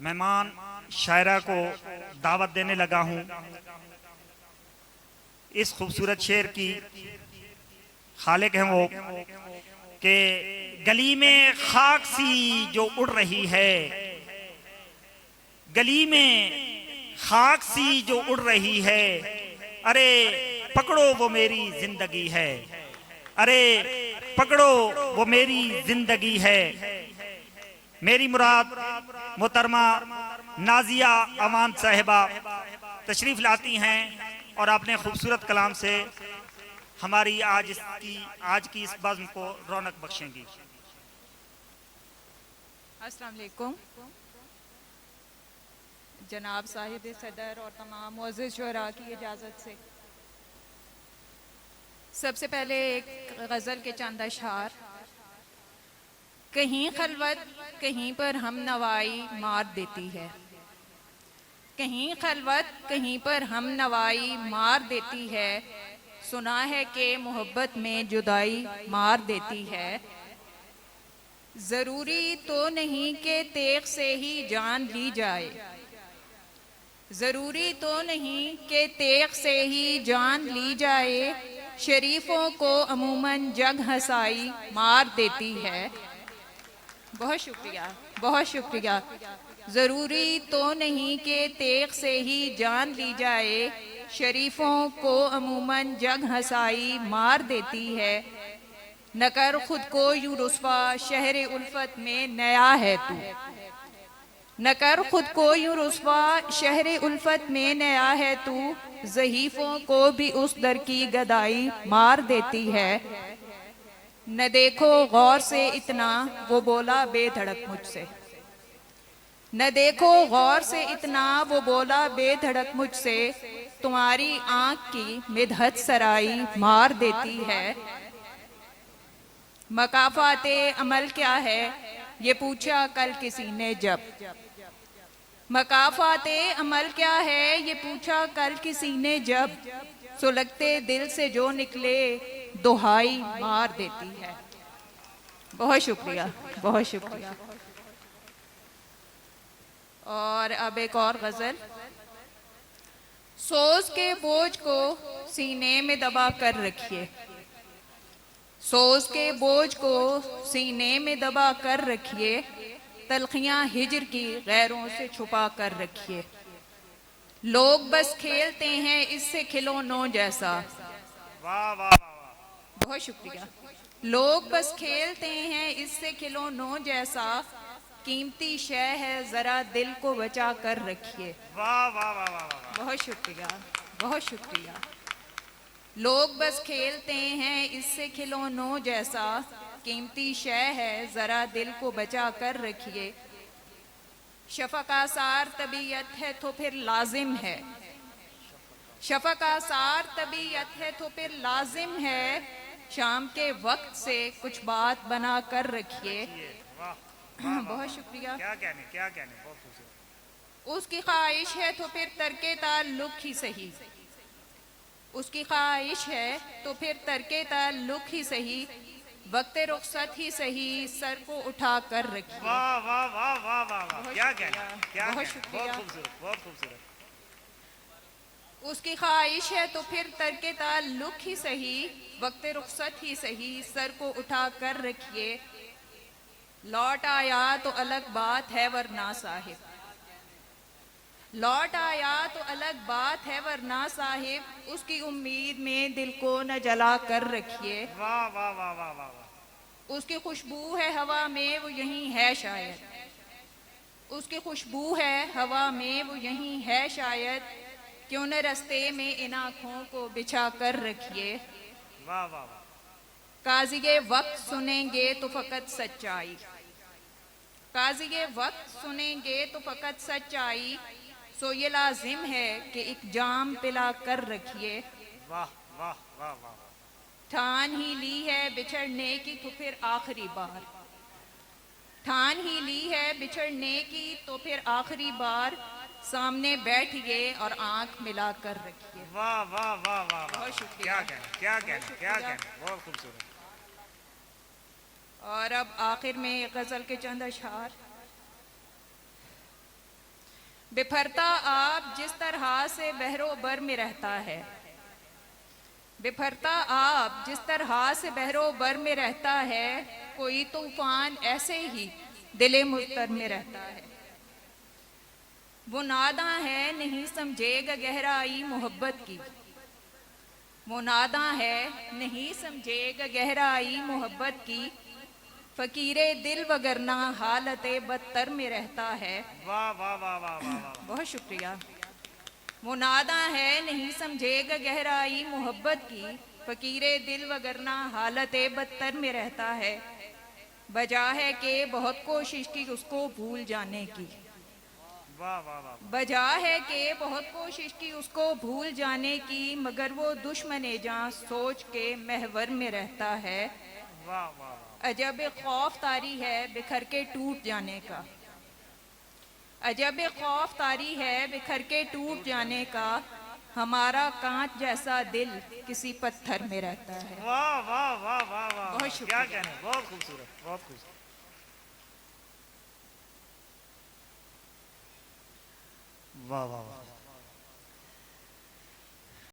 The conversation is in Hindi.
मेहमान शायरा को दावत देने लगा हूं। इस खूबसूरत शेर की खालिक हैं वो कि गली में खाक सी जो उड़ रही है, गली में खाक सी जो उड़ रही है, अरे पकड़ो वो मेरी जिंदगी है, अरे पकड़ो वो मेरी जिंदगी है। मेरी मुराद मोहतरमा नाजिया अमान साहिबा तशरीफ लाती हैं और अपने खूबसूरत कलाम से हमारी आज की इस बज़्म को रौनक बख्शेंगी। अस्सलाम वालेकुम जनाब साहिब सदर और तमाम मुअज़्ज़िज़ शुअरा की इजाज़त से सबसे पहले एक गज़ल के चंद अशआर। कहीं खलवत कहीं पर हम नवाई मार देती है, कहीं खलवत कहीं पर हम नवाई मार देती है, सुना है कि मोहब्बत में जुदाई मार देती है। ज़रूरी तो नहीं कि तेग से ही जान ली जाए, ज़रूरी तो नहीं कि तेग से ही जान ली जाए, शरीफों को अमूमन जग हंसाई मार देती है। बहुत शुक्रिया, बहुत शुक्रिया। ज़रूरी तो नहीं कि तेग से ही जान ली जाए, शरीफों को अमूमन जग हंसाई मार देती है। न कर खुद को यूं रुस्वा शहर उल्फत में नया है तू, न कर खुद को यूं रुस्वा शहर उल्फत में नया है तू, ज़हीफों को भी उस दर की गदाई मार देती है। न देखो गौर से इतना वो बोला बेधड़क मुझसे, न देखो गौर से इतना वो बोला बेधड़क मुझसे, तुम्हारी आंख की मिदहत सराई मार देती है। मकाफाते अमल क्या है ये पूछा कल किसी ने जब, मकाफाते अमल क्या है ये पूछा कल किसी ने जब, सुलगते दिल से जो निकले दुहाई मार देती है। बहुत शुक्रिया, बहुत शुक्रिया। और अब एक और गजल। सोच के बोझ को सीने में दबा कर रखिए, सोच के बोझ को सीने में दबा कर रखिए, तलखियां हिजर की गैरों से छुपा कर रखिए। लोग बस खेलते हैं इससे खिलौनों जैसा। वाह वाह वाह, बहुत शुक्रिया। लोग बस खेलते हैं इससे खिलौनों जैसा, कीमती शय है जरा दिल को बचा कर रखिए। वाह वाह वाह वाह वाह। बहुत शुक्रिया, बहुत शुक्रिया। लोग बस खेलते हैं इससे खिलौनों जैसा, कीमती शय है जरा दिल को बचा कर रखिए। शफक आसार तबीयत है तो फिर लाजिम है, शफक आसार तबीयत है तो फिर लाजिम है, शाम के वक्त से कुछ बात बना कर रखिए। बहुत शुक्रिया। क्या कहने, क्या कहने, बहुत खूबसूरत। उसकी ख्वाहिश है तो फिर तरके ताल्लुक ही सही, उसकी ख्वाहिश है तो फिर तरके ताल्लुक ही सही, वक्त रुखसत ही सही, सर को उठा कर रखिए। वाह वाह वाह वाह वाह वाह, क्या कहने, क्या बहुत कहने, शुक्रिया। बहुत खूबसूरत, बहुत खूबसूरत। उसकी ख्वाहिश है तो फिर तरके ताल्लुक ही सही, वक्त रुखसत ही सही, सर को उठा कर रखिए। लौट आया तो अलग बात है वरना साहिब, लौट आया तो अलग बात है वरना साहिब, उसकी उम्मीद में दिल को न जला कर रखिए। वाह वाह वाह वाह वाह वाह। उसकी खुशबू है हवा में वो यहीं है शायद, उसकी खुशबू है हवा में वो यहीं है शायद, क्यों न रास्ते में इन आँखों को बिछा कर रखिए। वाह वाह वाह। काज़िए वक्त सुनेंगे तो फ़कत सच्चाई, काज़िए वक्त सुनेंगे तो फ़कत सच्चाई, सो ये लाजिम है कि एक जाम पिला कर रखिए। वाह वाह वाह वाह। ठान ही ली है बिछड़ने की तो फिर आखिरी बार, ठान ही ली है बिछड़ने की तो फिर आखिरी बार, सामने बैठिए और आंख मिला कर रखिए। वाह वाह वाह वाह, बहुत शुक्रिया। क्या कहने, क्या कहने, क्या कहने, बहुत खूबसूरत। और अब आखिर में गज़ल के चंद अशआर। बिफरता आप जिस तरह से बहरो बर में रहता है, बिफरता आप जिस तरह से बहरो बर में रहता है, कोई तूफान ऐसे ही दिले मुख्तर में रहता है। वो नादा है नहीं समझेगा गहराई मोहब्बत की, वो नादा है नहीं समझेगा गहराई मोहब्बत की, फकीरे दिल वगरना हालत बदतर में रहता है। वाह वाह वाह वाह वाह वाह। बहुत शुक्रिया। वो नादा है नहीं समझेगा गहराई मोहब्बत की, फकीरे दिल वगरना हालत बदतर में रहता है। बजा है कि बहुत कोशिश की उसको भूल जाने की, वाह वाह वाह। बजा है कि बहुत कोशिश की उसको भूल जाने की, मगर वो दुश्मने जां सोच के महवर में रहता है। वाह वाह वाह। अजब खौफ तारी है बिखर के टूट जाने का, अजब खौफ तारी है बिखर के टूट जाने का, हमारा कांच जैसा दिल किसी पत्थर में रहता है। वाह वाह वाह वाह वाह। बहुत क्या शुक्रिया। कहने, बहुत खूबसूरत, बहुत खूबसूरत। वाह वाह वाह।